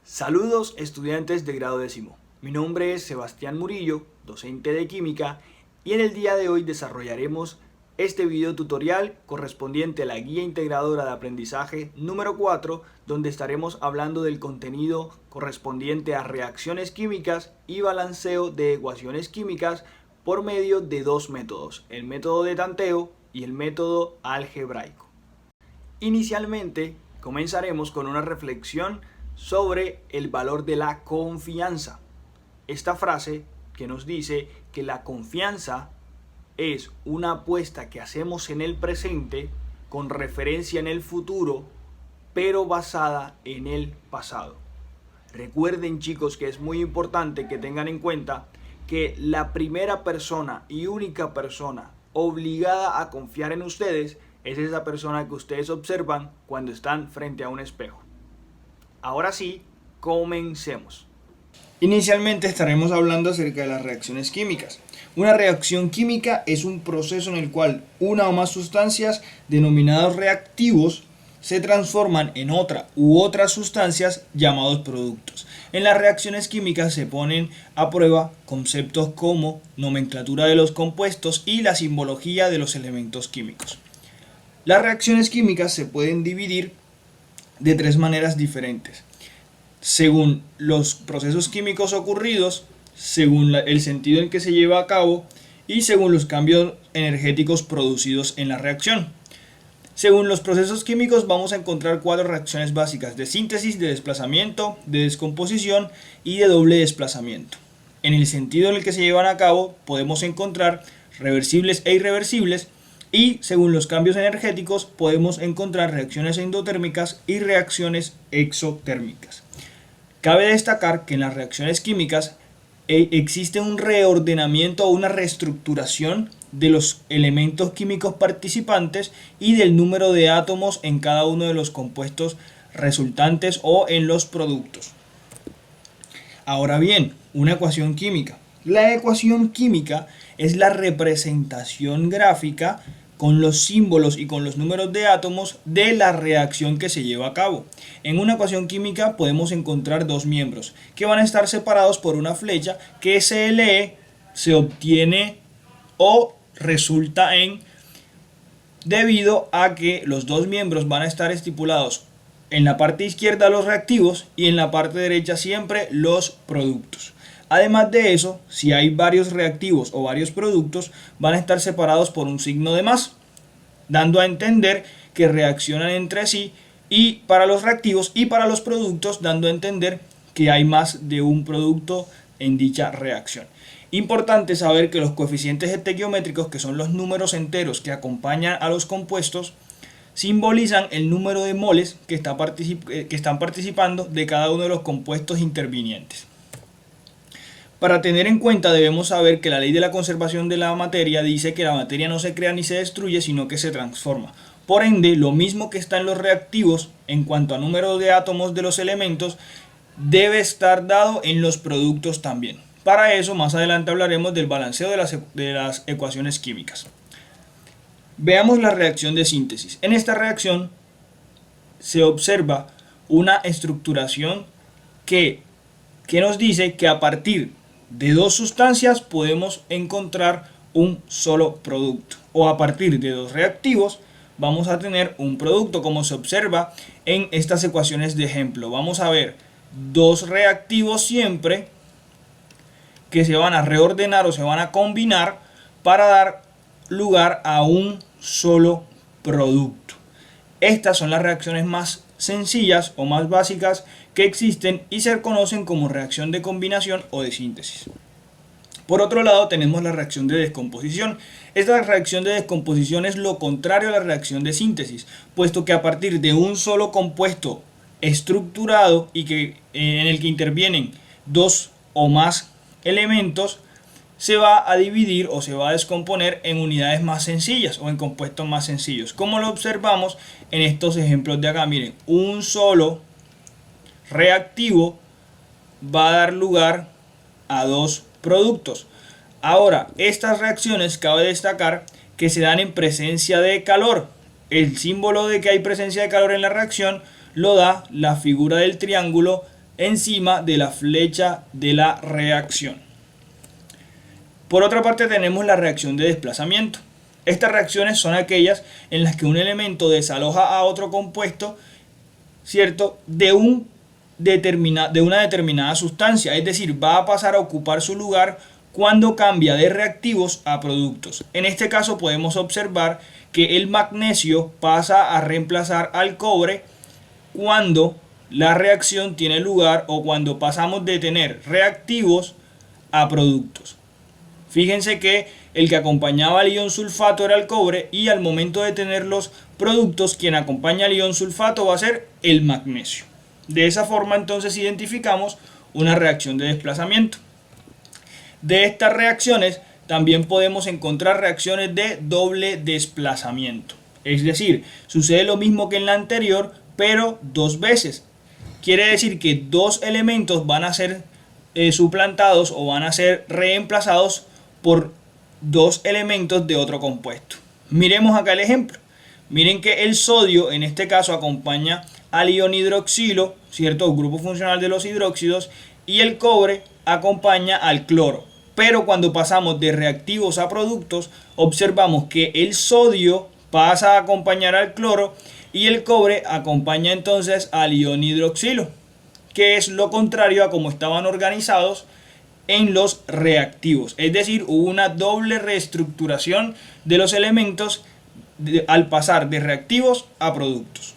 Saludos estudiantes de grado décimo. Mi nombre es Sebastián Murillo, docente de química, y en el día de hoy desarrollaremos este video tutorial correspondiente a la guía integradora de aprendizaje número 4, donde estaremos hablando del contenido correspondiente a reacciones químicas y balanceo de ecuaciones químicas por medio de dos métodos, el método de tanteo y el método algebraico. Inicialmente comenzaremos con una reflexión sobre el valor de la confianza. Esta frase que nos dice que la confianza es una apuesta que hacemos en el presente con referencia en el futuro, pero basada en el pasado. Recuerden, chicos, que es muy importante que tengan en cuenta que la primera persona y única persona obligada a confiar en ustedes es esa persona que ustedes observan cuando están frente a un espejo. Ahora sí, comencemos. Inicialmente estaremos hablando acerca de las reacciones químicas. Una reacción química es un proceso en el cual una o más sustancias denominadas reactivos se transforman en otra u otras sustancias llamados productos. En las reacciones químicas se ponen a prueba conceptos como nomenclatura de los compuestos y la simbología de los elementos químicos. Las reacciones químicas se pueden dividir de tres maneras diferentes, según los procesos químicos ocurridos, según el sentido en que se lleva a cabo y según los cambios energéticos producidos en la reacción. Según los procesos químicos vamos a encontrar cuatro reacciones básicas: de síntesis, de desplazamiento, de descomposición y de doble desplazamiento. En el sentido en el que se llevan a cabo podemos encontrar reversibles e irreversibles, y según los cambios energéticos podemos encontrar reacciones endotérmicas y reacciones exotérmicas. Cabe destacar que en las reacciones químicas existe un reordenamiento o una reestructuración de los elementos químicos participantes y del número de átomos en cada uno de los compuestos resultantes o en los productos. Ahora bien, una ecuación química. La ecuación química es la representación gráfica con los símbolos y con los números de átomos de la reacción que se lleva a cabo. En una ecuación química podemos encontrar dos miembros que van a estar separados por una flecha que se lee, se obtiene o resulta en, debido a que los dos miembros van a estar estipulados en la parte izquierda los reactivos y en la parte derecha siempre los productos. Además de eso, si hay varios reactivos o varios productos, van a estar separados por un signo de más, dando a entender que reaccionan entre sí, y para los reactivos y para los productos, dando a entender que hay más de un producto en dicha reacción. Importante saber que los coeficientes estequiométricos, que son los números enteros que acompañan a los compuestos, simbolizan el número de moles que están participando de cada uno de los compuestos intervinientes. Para tener en cuenta debemos saber que la ley de la conservación de la materia dice que la materia no se crea ni se destruye, sino que se transforma. Por ende, lo mismo que está en los reactivos en cuanto a número de átomos de los elementos debe estar dado en los productos también. Para eso más adelante hablaremos del balanceo de las ecuaciones químicas. Veamos la reacción de síntesis. En esta reacción se observa una estructuración que nos dice que a partir de dos sustancias podemos encontrar un solo producto, o a partir de dos reactivos vamos a tener un producto, como se observa en estas ecuaciones de ejemplo. Vamos a ver dos reactivos siempre que se van a reordenar o se van a combinar para dar lugar a un solo producto. Estas son las reacciones más sencillas o más básicas que existen y se conocen como reacción de combinación o de síntesis. Por otro lado tenemos la reacción de descomposición. Esta reacción de descomposición es lo contrario a la reacción de síntesis, puesto que a partir de un solo compuesto estructurado y en el que intervienen dos o más elementos, se va a dividir o se va a descomponer en unidades más sencillas o en compuestos más sencillos, como lo observamos en estos ejemplos de acá. Miren, un solo reactivo va a dar lugar a dos productos. Ahora, estas reacciones cabe destacar que se dan en presencia de calor. El símbolo de que hay presencia de calor en la reacción lo da la figura del triángulo encima de la flecha de la reacción. Por otra parte tenemos la reacción de desplazamiento. Estas reacciones son aquellas en las que un elemento desaloja a otro compuesto, ¿cierto?, de una determinada sustancia, es decir, va a pasar a ocupar su lugar cuando cambia de reactivos a productos. En este caso podemos observar que el magnesio pasa a reemplazar al cobre cuando la reacción tiene lugar o cuando pasamos de tener reactivos a productos. Fíjense que el que acompañaba al ion sulfato era el cobre y al momento de tener los productos, quien acompaña al ion sulfato va a ser el magnesio. De esa forma entonces identificamos una reacción de desplazamiento. De estas reacciones también podemos encontrar reacciones de doble desplazamiento. Es decir, sucede lo mismo que en la anterior, pero dos veces. Quiere decir que dos elementos van a ser suplantados o van a ser reemplazados por dos elementos de otro compuesto. Miremos acá el ejemplo. Miren que el sodio en este caso acompaña al ion hidroxilo, ¿cierto?, grupo funcional de los hidróxidos, y el cobre acompaña al cloro. Pero cuando pasamos de reactivos a productos, observamos que el sodio pasa a acompañar al cloro y el cobre acompaña entonces al ion hidroxilo, que es lo contrario a como estaban organizados en los reactivos. Es decir, hubo una doble reestructuración de los elementos al pasar de reactivos a productos.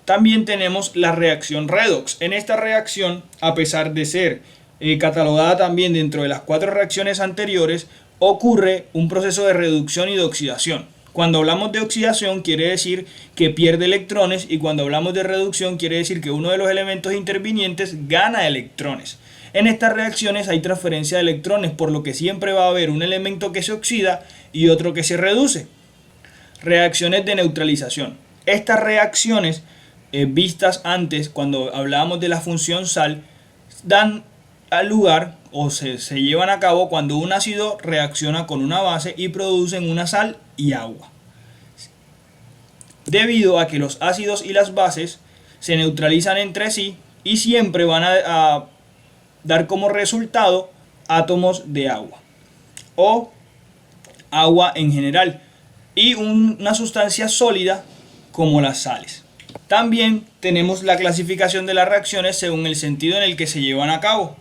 También tenemos la reacción redox. En esta reacción, a pesar de ser catalogada también dentro de las 4 reacciones anteriores, ocurre un proceso de reducción y de oxidación. Cuando hablamos de oxidación quiere decir que pierde electrones, y cuando hablamos de reducción quiere decir que uno de los elementos intervinientes gana electrones. En estas reacciones hay transferencia de electrones, por lo que siempre va a haber un elemento que se oxida y otro que se reduce. Reacciones de neutralización. Estas reacciones vistas antes cuando hablábamos de la función sal dan al lugar o se llevan a cabo cuando un ácido reacciona con una base y producen una sal y agua. Debido a que los ácidos y las bases se neutralizan entre sí y siempre van a dar como resultado átomos de agua o agua en general y una sustancia sólida como las sales. También tenemos la clasificación de las reacciones según el sentido en el que se llevan a cabo.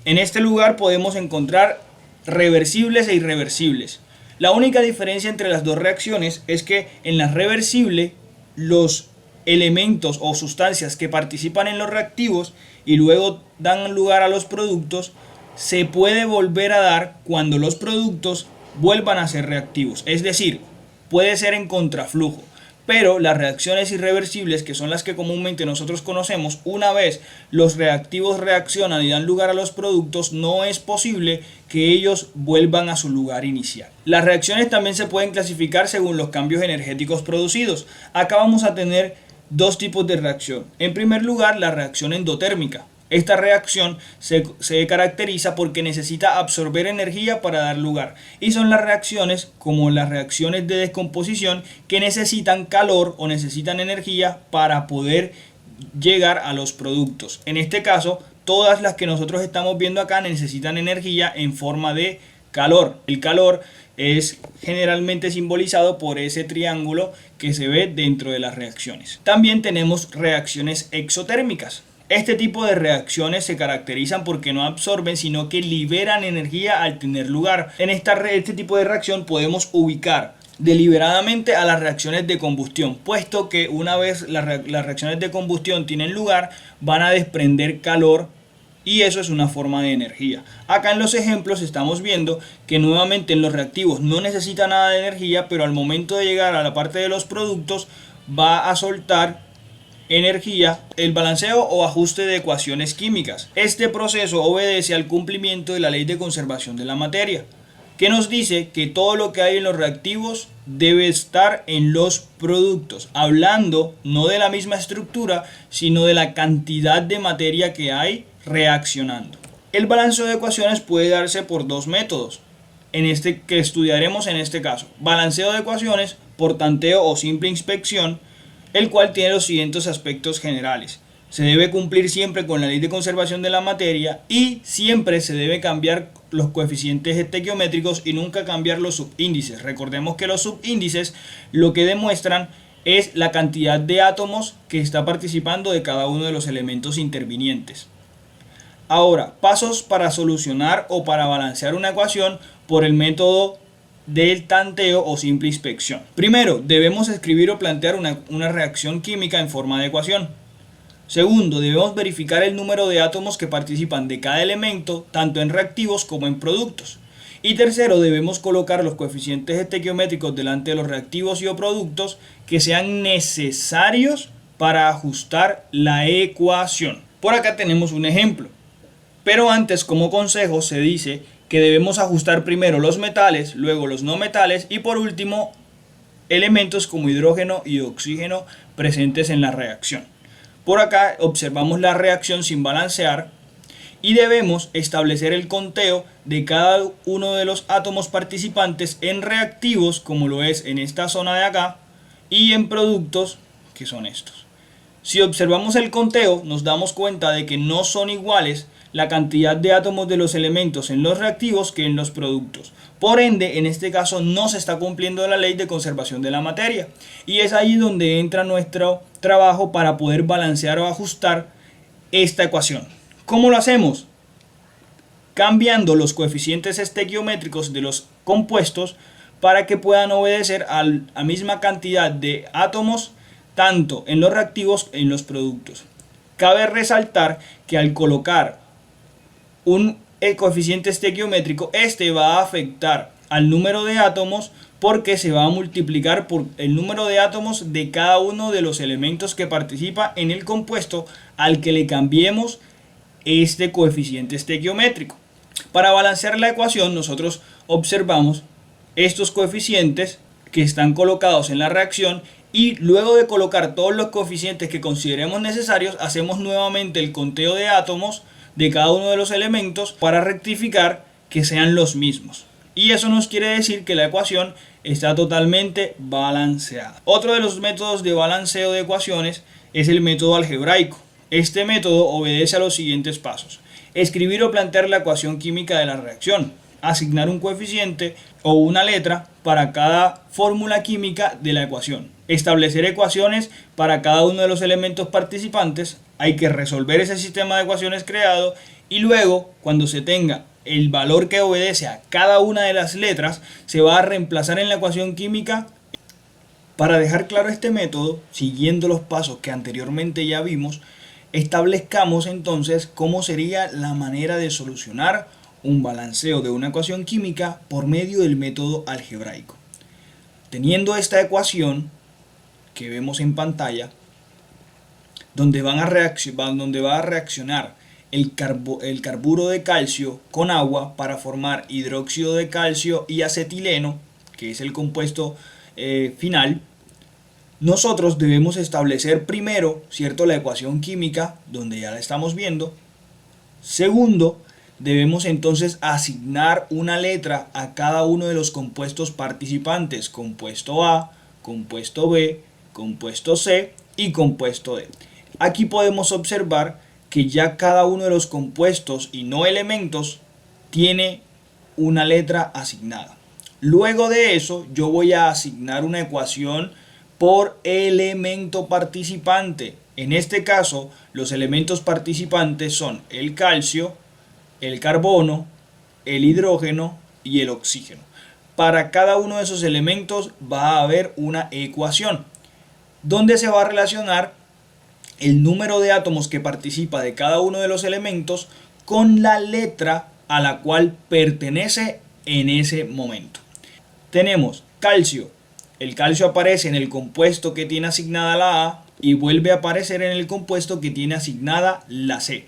En este lugar podemos encontrar reversibles e irreversibles. La única diferencia entre las dos reacciones es que en la reversible los elementos o sustancias que participan en los reactivos y luego dan lugar a los productos se puede volver a dar cuando los productos vuelvan a ser reactivos, es decir, puede ser en contraflujo. Pero las reacciones irreversibles, que son las que comúnmente nosotros conocemos, una vez los reactivos reaccionan y dan lugar a los productos, no es posible que ellos vuelvan a su lugar inicial. Las reacciones también se pueden clasificar según los cambios energéticos producidos. Acá vamos a tener dos tipos de reacción. En primer lugar, la reacción endotérmica. Esta reacción se caracteriza porque necesita absorber energía para dar lugar, y son las reacciones como las reacciones de descomposición que necesitan calor o necesitan energía para poder llegar a los productos. En este caso, todas las que nosotros estamos viendo acá necesitan energía en forma de calor. El calor es generalmente simbolizado por ese triángulo que se ve dentro de las reacciones. También tenemos reacciones exotérmicas. Este tipo de reacciones se caracterizan porque no absorben, sino que liberan energía al tener lugar. En este tipo de reacción podemos ubicar deliberadamente a las reacciones de combustión, puesto que una vez las reacciones de combustión tienen lugar, van a desprender calor y eso es una forma de energía. Acá en los ejemplos estamos viendo que nuevamente en los reactivos no necesita nada de energía, pero al momento de llegar a la parte de los productos va a soltar energía, el balanceo o ajuste de ecuaciones químicas. Este proceso obedece al cumplimiento de la ley de conservación de la materia, que nos dice que todo lo que hay en los reactivos debe estar en los productos, hablando no de la misma estructura, sino de la cantidad de materia que hay reaccionando. El balanceo de ecuaciones puede darse por dos métodos, que estudiaremos en este caso: balanceo de ecuaciones por tanteo o simple inspección, el cual tiene los siguientes aspectos generales. se debe cumplir siempre con la ley de conservación de la materia y siempre se debe cambiar los coeficientes estequiométricos y nunca cambiar los subíndices. Recordemos que los subíndices lo que demuestran es la cantidad de átomos que está participando de cada uno de los elementos intervinientes. Ahora, pasos para solucionar o para balancear una ecuación por el método del tanteo o simple inspección. Primero, debemos escribir o plantear una reacción química en forma de ecuación. Segundo, debemos verificar el número de átomos que participan de cada elemento, tanto en reactivos como en productos. Y tercero, debemos colocar los coeficientes estequiométricos delante de los reactivos y o productos que sean necesarios para ajustar la ecuación. Por acá tenemos un ejemplo. Pero antes, como consejo, se dice que debemos ajustar primero los metales, luego los no metales y por último elementos como hidrógeno y oxígeno presentes en la reacción. Por acá observamos la reacción sin balancear y debemos establecer el conteo de cada uno de los átomos participantes en reactivos, como lo es en esta zona de acá, y en productos, que son estos. Si observamos el conteo, nos damos cuenta de que no son iguales la cantidad de átomos de los elementos en los reactivos que en los productos. Por ende, en este caso no se está cumpliendo la ley de conservación de la materia. Y es ahí donde entra nuestro trabajo para poder balancear o ajustar esta ecuación. ¿Cómo lo hacemos? Cambiando los coeficientes estequiométricos de los compuestos para que puedan obedecer a la misma cantidad de átomos tanto en los reactivos como en los productos. Cabe resaltar que al colocar un coeficiente estequiométrico, este va a afectar al número de átomos porque se va a multiplicar por el número de átomos de cada uno de los elementos que participa en el compuesto al que le cambiemos este coeficiente estequiométrico. Para balancear la ecuación, nosotros observamos estos coeficientes que están colocados en la reacción y luego de colocar todos los coeficientes que consideremos necesarios, hacemos nuevamente el conteo de átomos de cada uno de los elementos para rectificar que sean los mismos. Y eso nos quiere decir que la ecuación está totalmente balanceada. Otro de los métodos de balanceo de ecuaciones es el método algebraico. Este método obedece a los siguientes pasos: escribir o plantear la ecuación química de la reacción, asignar un coeficiente o una letra para cada fórmula química de la ecuación, establecer ecuaciones para cada uno de los elementos participantes. Hay que resolver ese sistema de ecuaciones creado y luego, cuando se tenga el valor que obedece a cada una de las letras, se va a reemplazar en la ecuación química. Para dejar claro este método, siguiendo los pasos que anteriormente ya vimos, establezcamos entonces cómo sería la manera de solucionar un balanceo de una ecuación química por medio del método algebraico. Teniendo esta ecuación que vemos en pantalla, donde va a reaccionar el carburo de calcio con agua para formar hidróxido de calcio y acetileno, que es el compuesto final, nosotros debemos establecer primero, ¿cierto?, la ecuación química, donde ya la estamos viendo. Segundo, debemos entonces asignar una letra a cada uno de los compuestos participantes: compuesto A, compuesto B, compuesto C y compuesto D. Aquí podemos observar que ya cada uno de los compuestos y no elementos tiene una letra asignada. Luego de eso, yo voy a asignar una ecuación por elemento participante. En este caso, los elementos participantes son el calcio, el carbono, el hidrógeno y el oxígeno. Para cada uno de esos elementos va a haber una ecuación donde se va a relacionar el número de átomos que participa de cada uno de los elementos con la letra a la cual pertenece en ese momento. Tenemos calcio. El calcio aparece en el compuesto que tiene asignada la A y vuelve a aparecer en el compuesto que tiene asignada la C.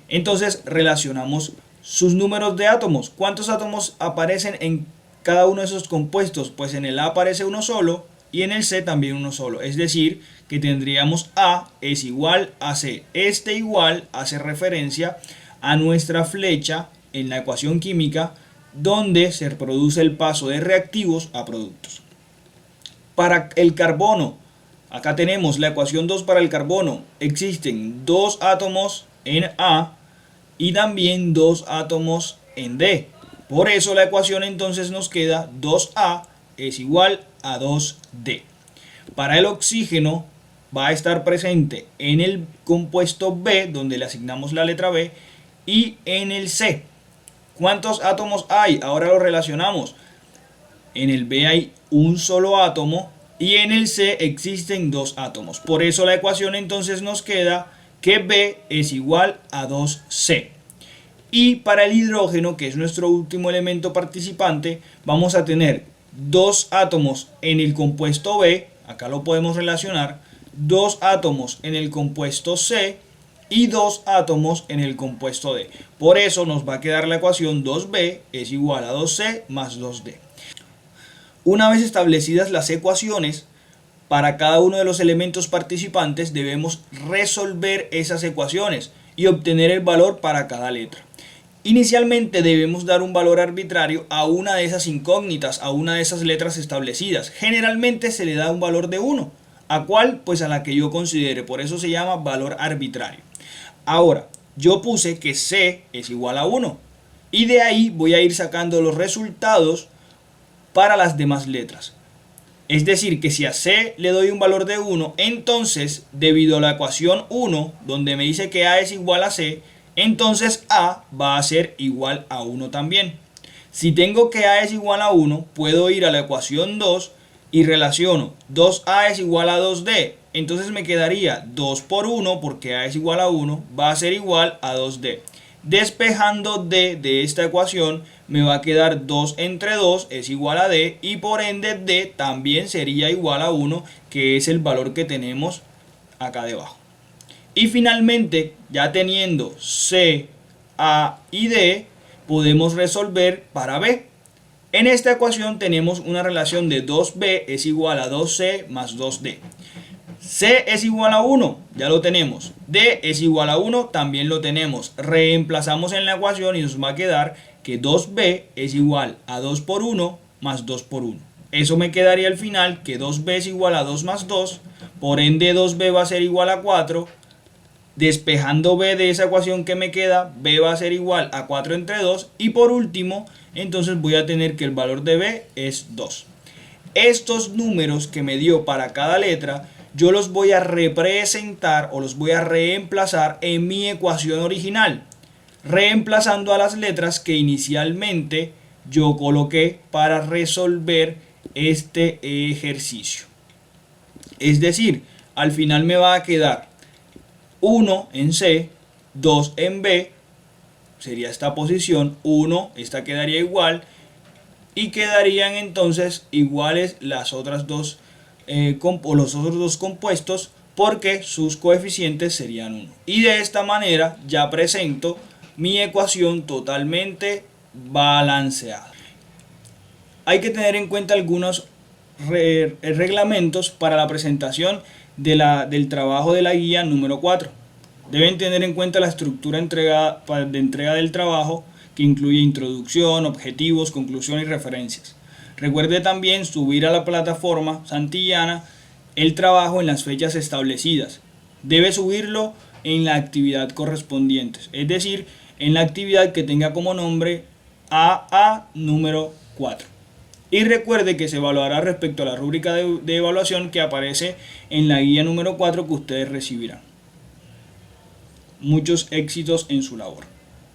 Entonces relacionamos sus números de átomos. ¿Cuántos átomos aparecen en cada uno de esos compuestos? Pues en el A aparece uno solo y en el C también uno solo. Es decir, que tendríamos A es igual a C. Este igual hace referencia a nuestra flecha en la ecuación química donde se produce el paso de reactivos a productos. Para el carbono, Acá tenemos la ecuación 2 para el carbono. Existen 2 átomos en A y también 2 átomos en D. Por eso la ecuación entonces nos queda 2A es igual a 2D. Para el oxígeno va a estar presente en el compuesto B, donde le asignamos la letra B, y en el C. ¿Cuántos átomos hay? Ahora lo relacionamos. En el B hay un solo átomo y en el C existen 2 átomos. Por eso la ecuación entonces nos queda que B es igual a 2C. Y para el hidrógeno, que es nuestro último elemento participante, vamos a tener 2 átomos en el compuesto B, acá lo podemos relacionar, 2 átomos en el compuesto C y 2 átomos en el compuesto D. Por eso nos va a quedar la ecuación 2B es igual a 2C más 2D. Una vez establecidas las ecuaciones, para cada uno de los elementos participantes debemos resolver esas ecuaciones y obtener el valor para cada letra. Inicialmente debemos dar un valor arbitrario a una de esas incógnitas, a una de esas letras establecidas. Generalmente se le da un valor de 1. ¿A cuál? Pues a la que yo considere, por eso se llama valor arbitrario. Ahora, yo puse que C es igual a 1 y de ahí voy a ir sacando los resultados para las demás letras. Es decir, que si a C le doy un valor de 1, entonces debido a la ecuación 1, donde me dice que A es igual a C, entonces A va a ser igual a 1 también. Si tengo que A es igual a 1, puedo ir a la ecuación 2 y relaciono 2A es igual a 2D. Entonces me quedaría 2 por 1, porque A es igual a 1, va a ser igual a 2D. Despejando D de esta ecuación, me va a quedar 2 entre 2 es igual a D, y por ende D también sería igual a 1, que es el valor que tenemos acá debajo. Y finalmente, ya teniendo C, A y D, podemos resolver para B. En esta ecuación tenemos una relación de 2B es igual a 2C más 2D. C es igual a 1, ya lo tenemos. D es igual a 1, también lo tenemos. Reemplazamos en la ecuación y nos va a quedar que 2B es igual a 2 por 1 más 2 por 1. Eso me quedaría al final que 2B es igual a 2 más 2, por ende 2B va a ser igual a 4. Despejando B de esa ecuación que me queda, B va a ser igual a 4 entre 2. Y por último, entonces voy a tener que el valor de B es 2. Estos números que me dio para cada letra, yo los voy a representar o los voy a reemplazar en mi ecuación original, reemplazando a las letras que inicialmente yo coloqué para resolver este ejercicio. Es decir, al final me va a quedar 1 en C, 2 en B, sería esta posición, 1, esta quedaría igual, y quedarían entonces iguales las otras dos los otros dos compuestos, porque sus coeficientes serían 1. Y de esta manera ya presento mi ecuación totalmente balanceada. Hay que tener en cuenta algunos reglamentos para la presentación del trabajo de la guía número 4. Deben tener en cuenta la estructura de entrega del trabajo, que incluye introducción, objetivos, conclusión y referencias. Recuerde también subir a la plataforma Santillana el trabajo en las fechas establecidas. Debe subirlo en la actividad correspondiente, es decir, en la actividad que tenga como nombre AA número 4. Y recuerde que se evaluará respecto a la rúbrica de evaluación que aparece en la guía número 4 que ustedes recibirán. Muchos éxitos en su labor.